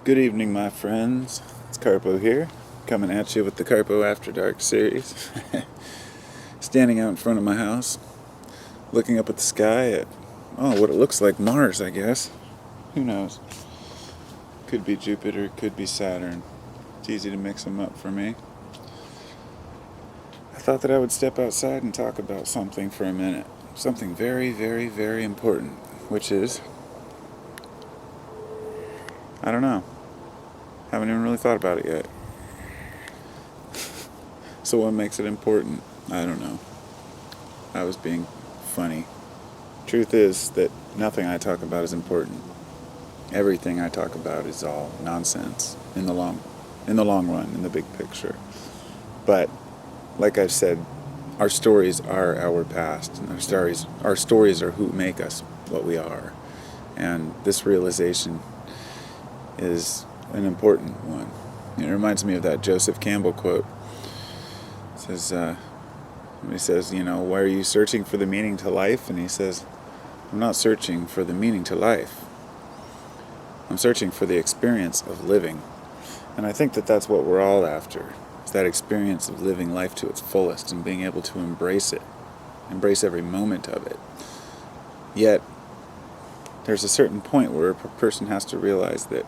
Good evening, my friends. It's Carpo here, coming at you with the Carpo After Dark series. Standing out in front of my house, looking up at the sky at, what it looks like Mars, I guess. Who knows? Could be Jupiter, could be Saturn. It's easy to mix them up for me. I thought that I would step outside and talk about something for a minute. Something very, very, very important, which is, I don't know. Haven't even really thought about it yet. So what makes it important? I don't know. I was being funny. Truth is that nothing I talk about is important. Everything I talk about is all nonsense in the long run, in the big picture. But like I've said, our stories are our past, and our stories are who make us what we are. And this realization is an important one. It reminds me of that Joseph Campbell quote. It says, he says, why are you searching for the meaning to life? And he says, I'm not searching for the meaning to life. I'm searching for the experience of living. And I think that that's what we're all after. It's that experience of living life to its fullest and being able to embrace it. Embrace every moment of it. Yet, there's a certain point where a person has to realize that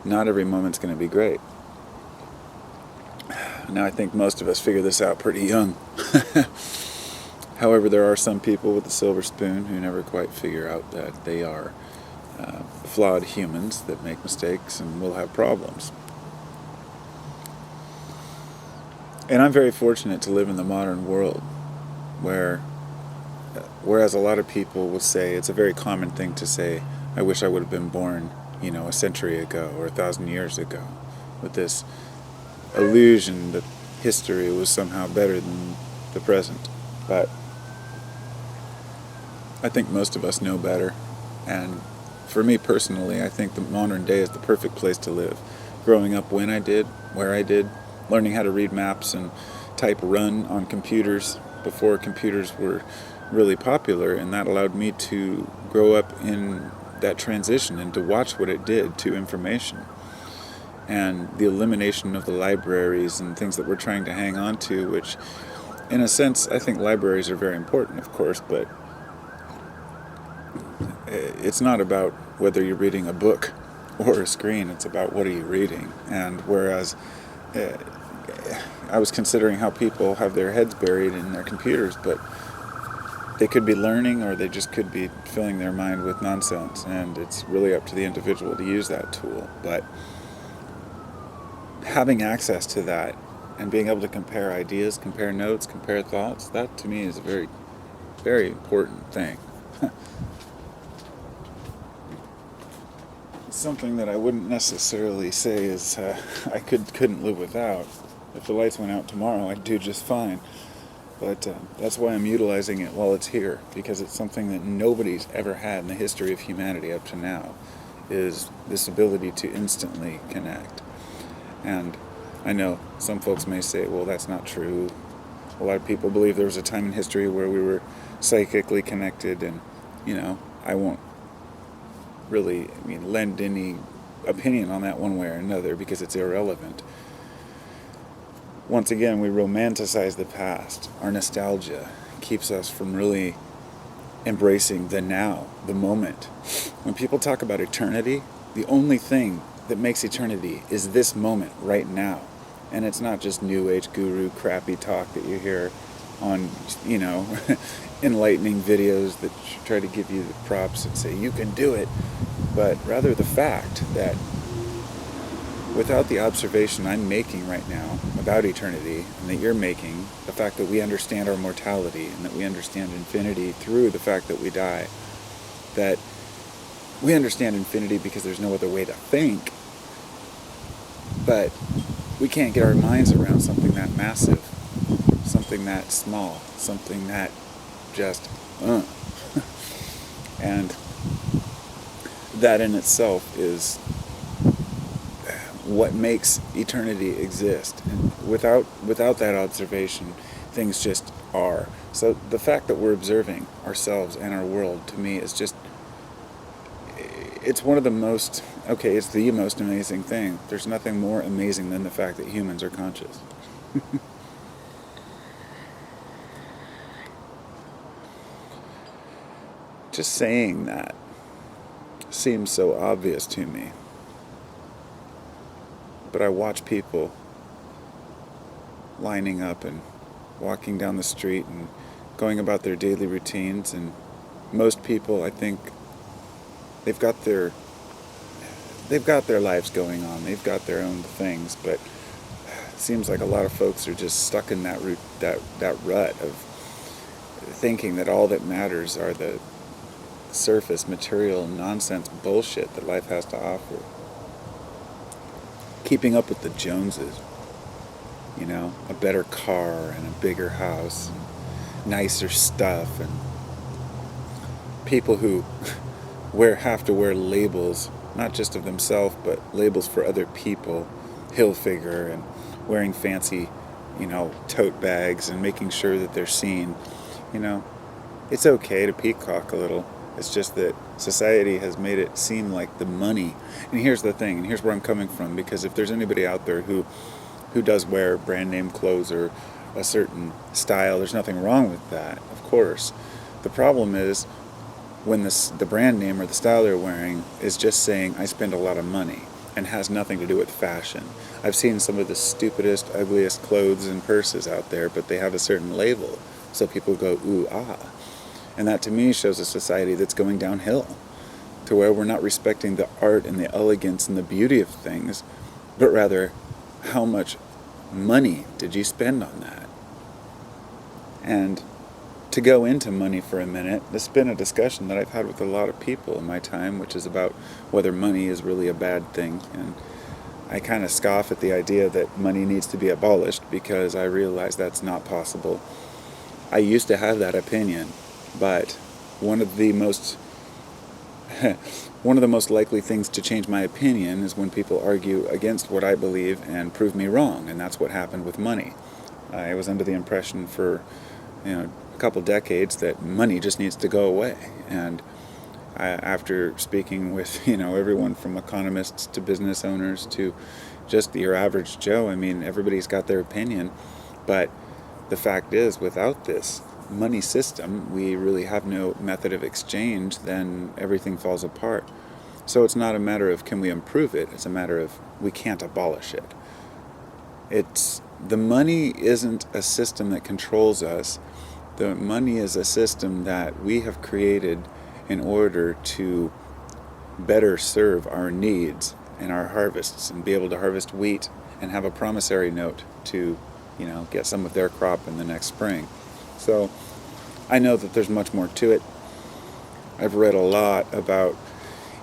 not every moment's going to be great. Now, I think most of us figure this out pretty young. However, there are some people with a silver spoon who never quite figure out that they are flawed humans that make mistakes and will have problems. And I'm very fortunate to live in the modern world whereas a lot of people will say, it's a very common thing to say, I wish I would have been born, a century ago or 1,000 years ago, with this illusion that history was somehow better than the present. But I think most of us know better. And for me personally, I think the modern day is the perfect place to live. Growing up when I did, where I did, learning how to read maps and type run on computers before computers were really popular, and that allowed me to grow up in that transition and to watch what it did to information and the elimination of the libraries and things that we're trying to hang on to, which in a sense I think libraries are very important, of course, but it's not about whether you're reading a book or a screen, it's about what are you reading. And whereas I was considering how people have their heads buried in their computers, but they could be learning or they just could be filling their mind with nonsense, and it's really up to the individual to use that tool. But having access to that and being able to compare ideas, compare notes, compare thoughts, that to me is a very, very important thing. It's something that I wouldn't necessarily say is I couldn't live without. If the lights went out tomorrow, I'd do just fine. But that's why I'm utilizing it while it's here, because it's something that nobody's ever had in the history of humanity up to now, is this ability to instantly connect. And I know some folks may say, well, that's not true. A lot of people believe there was a time in history where we were psychically connected, and, I won't really lend any opinion on that one way or another because it's irrelevant. Once again, we romanticize the past. Our nostalgia keeps us from really embracing the now, the moment. When people talk about eternity, the only thing that makes eternity is this moment right now. And it's not just new age guru crappy talk that you hear on, enlightening videos that try to give you the props and say you can do it, but rather the fact that without the observation I'm making right now about eternity, and that you're making, the fact that we understand our mortality and that we understand infinity through the fact that we die, that we understand infinity because there's no other way to think, but we can't get our minds around something that massive, something that small, something that just, and that in itself is what makes eternity exist. And without that observation, things just are. So the fact that we're observing ourselves and our world, to me, is just, it's one of the most okay, it's the most amazing thing. There's nothing more amazing than the fact that humans are conscious. Just saying that seems so obvious to me. But I watch people lining up and walking down the street and going about their daily routines, and most people, I think, they've got their lives going on. They've got their own things, but it seems like a lot of folks are just stuck in that rut of thinking that all that matters are the surface material nonsense bullshit that life has to offer. Keeping up with the Joneses, a better car and a bigger house, and nicer stuff, and people who have to wear labels, not just of themselves, but labels for other people, hill figure, and wearing fancy, tote bags, and making sure that they're seen. It's okay to peacock a little. It's just that society has made it seem like the money. And here's the thing, and here's where I'm coming from, because if there's anybody out there who does wear brand name clothes or a certain style, there's nothing wrong with that, of course. The problem is when the brand name or the style they're wearing is just saying, I spend a lot of money, and has nothing to do with fashion. I've seen some of the stupidest, ugliest clothes and purses out there, but they have a certain label, so people go, ooh, ah. And that to me shows a society that's going downhill, to where we're not respecting the art and the elegance and the beauty of things, but rather, how much money did you spend on that? And to go into money for a minute, this has been a discussion that I've had with a lot of people in my time, which is about whether money is really a bad thing. And I kind of scoff at the idea that money needs to be abolished, because I realize that's not possible. I used to have that opinion, but one of the most likely things to change my opinion is when people argue against what I believe and prove me wrong, and that's what happened with money. I was under the impression for a couple decades that money just needs to go away, and after speaking with everyone from economists to business owners to just your average Joe, everybody's got their opinion, but the fact is, without this money system, we really have no method of exchange, then everything falls apart. So it's not a matter of can we improve it, it's a matter of we can't abolish it. The money isn't a system that controls us. The money is a system that we have created in order to better serve our needs and our harvests, and be able to harvest wheat and have a promissory note to get some of their crop in the next spring. So I know that there's much more to it. I've read a lot about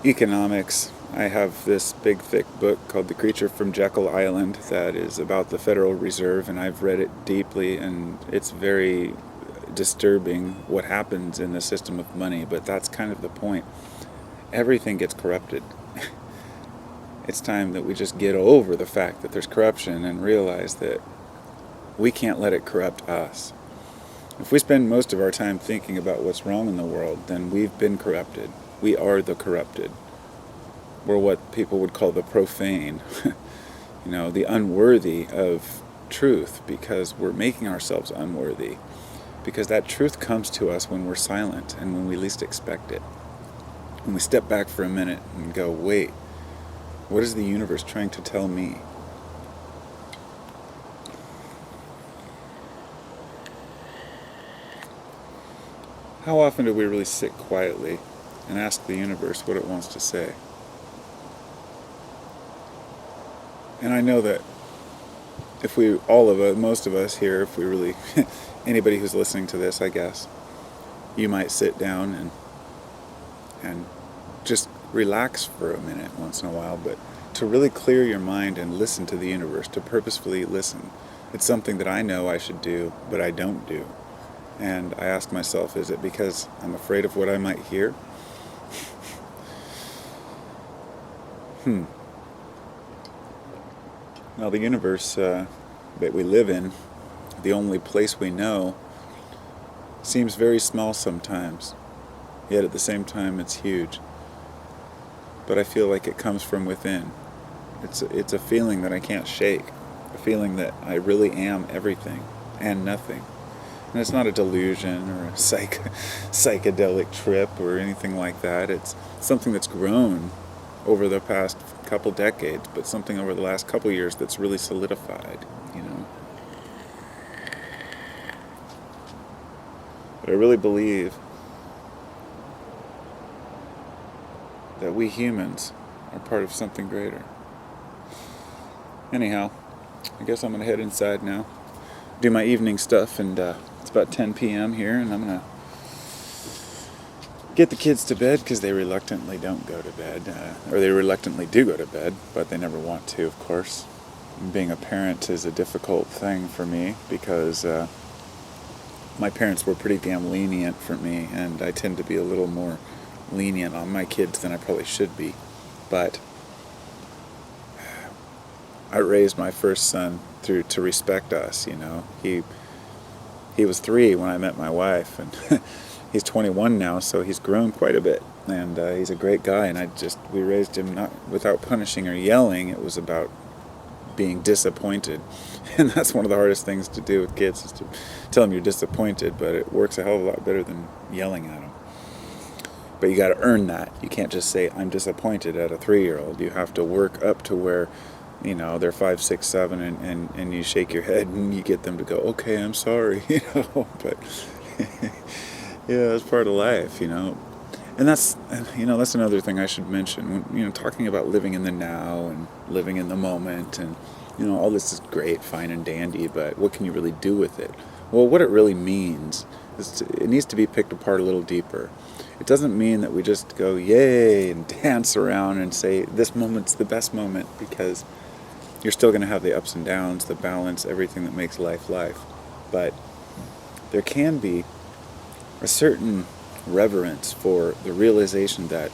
economics. I have this big thick book called The Creature from Jekyll Island that is about the Federal Reserve, and I've read it deeply, and it's very disturbing what happens in the system of money, but that's kind of the point. Everything gets corrupted. It's time that we just get over the fact that there's corruption and realize that we can't let it corrupt us. If we spend most of our time thinking about what's wrong in the world, then we've been corrupted. We are the corrupted. We're what people would call the profane, the unworthy of truth, because we're making ourselves unworthy. Because that truth comes to us when we're silent and when we least expect it. When we step back for a minute and go, wait, what is the universe trying to tell me? How often do we really sit quietly and ask the universe what it wants to say? And I know that if most of us here, if we really, anybody who's listening to this, I guess, you might sit down and just relax for a minute once in a while, but to really clear your mind and listen to the universe, to purposefully listen. It's something that I know I should do, but I don't do. And I ask myself, is it because I'm afraid of what I might hear? Now, the universe that we live in, the only place we know, seems very small sometimes, yet at the same time it's huge. but I feel like it comes from within. It's a feeling that I can't shake, a feeling that I really am everything and nothing. And it's not a delusion or a psychedelic trip or anything like that. It's something that's grown over the past couple decades, but something over the last couple years that's really solidified, you know. But I really believe that we humans are part of something greater. Anyhow, I guess I'm going to head inside now, do my evening stuff, and it's about 10 p.m. here, and I'm going to get the kids to bed because they reluctantly don't go to bed, or they reluctantly do go to bed, but they never want to, of course. And being a parent is a difficult thing for me because my parents were pretty damn lenient for me, and I tend to be a little more lenient on my kids than I probably should be. But I raised my first son to respect us, you know. He was 3 when I met my wife, and he's 21 now, so he's grown quite a bit, and he's a great guy. And we raised him not without punishing or yelling. It was about being disappointed, and that's one of the hardest things to do with kids, is to tell them you're disappointed. But it works a hell of a lot better than yelling at them. But you got to earn that. You can't just say I'm disappointed at a 3-year-old. You have to work up to where, you know, they're 5, 6, 7, and you shake your head and you get them to go, okay, I'm sorry, you know. But yeah, it's part of life, you know. And that's another thing I should mention. When, you know, talking about living in the now and living in the moment, and, you know, all this is great, fine and dandy, but what can you really do with it? Well, what it really means is it needs to be picked apart a little deeper. It doesn't mean that we just go yay and dance around and say this moment's the best moment, because you're still going to have the ups and downs, the balance, everything that makes life life. But there can be a certain reverence for the realization that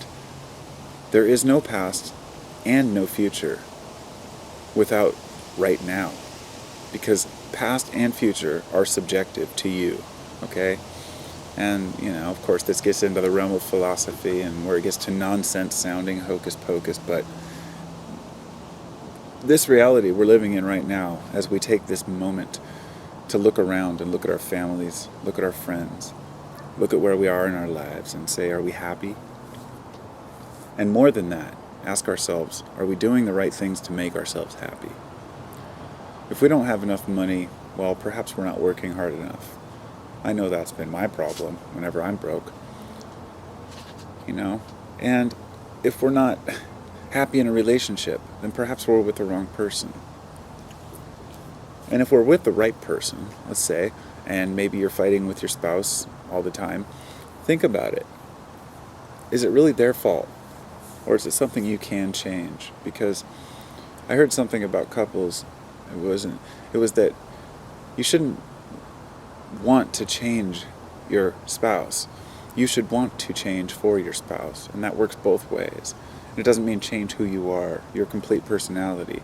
there is no past and no future without right now, because past and future are subjective to you, okay? And, you know, of course, this gets into the realm of philosophy and where it gets to nonsense sounding hocus pocus, but this reality we're living in right now, as we take this moment to look around and look at our families, look at our friends, look at where we are in our lives and say, are we happy? And more than that, ask ourselves, are we doing the right things to make ourselves happy? If we don't have enough money, well, perhaps we're not working hard enough. I know that's been my problem whenever I'm broke, you know. And if we're not happy in a relationship, then perhaps we're with the wrong person. And if we're with the right person, let's say, and maybe you're fighting with your spouse all the time, think about it. Is it really their fault? Or is it something you can change? Because I heard something about couples. It was that you shouldn't want to change your spouse. You should want to change for your spouse, and that works both ways. And it doesn't mean change who you are, your complete personality.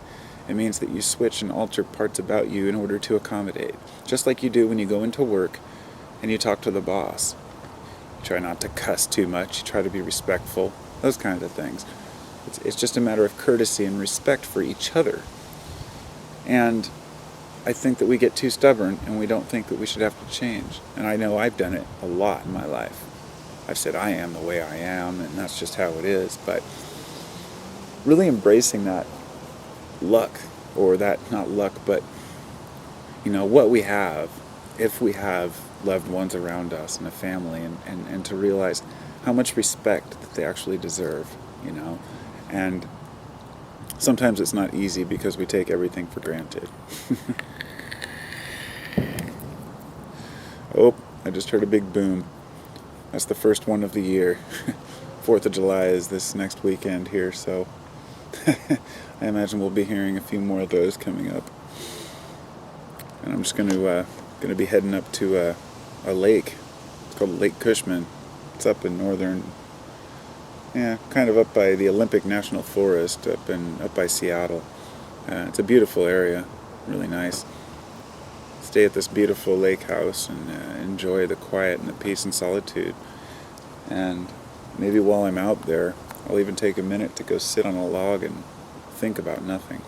It means that you switch and alter parts about you in order to accommodate. Just like you do when you go into work and you talk to the boss. You try not to cuss too much, you try to be respectful, those kinds of things. It's just a matter of courtesy and respect for each other. And I think that we get too stubborn and we don't think that we should have to change. And I know I've done it a lot in my life. I've said I am the way I am, and that's just how it is. But really embracing that luck, or that, not luck, but, you know, what we have, if we have loved ones around us and a family, and to realize how much respect that they actually deserve, you know. And sometimes it's not easy because we take everything for granted. Oh, I just heard a big boom. That's the first one of the year. 4th of July is this next weekend here, so I imagine we'll be hearing a few more of those coming up. And I'm just going to be heading up to a lake. It's called Lake Cushman. It's up in northern, kind of up by the Olympic National Forest, up by Seattle. It's a beautiful area, really nice. Stay at this beautiful lake house and enjoy the quiet and the peace and solitude. And maybe while I'm out there, I'll even take a minute to go sit on a log and think about nothing.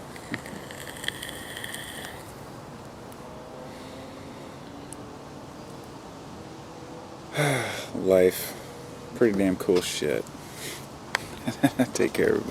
Life. Pretty damn cool shit. Take care, everybody.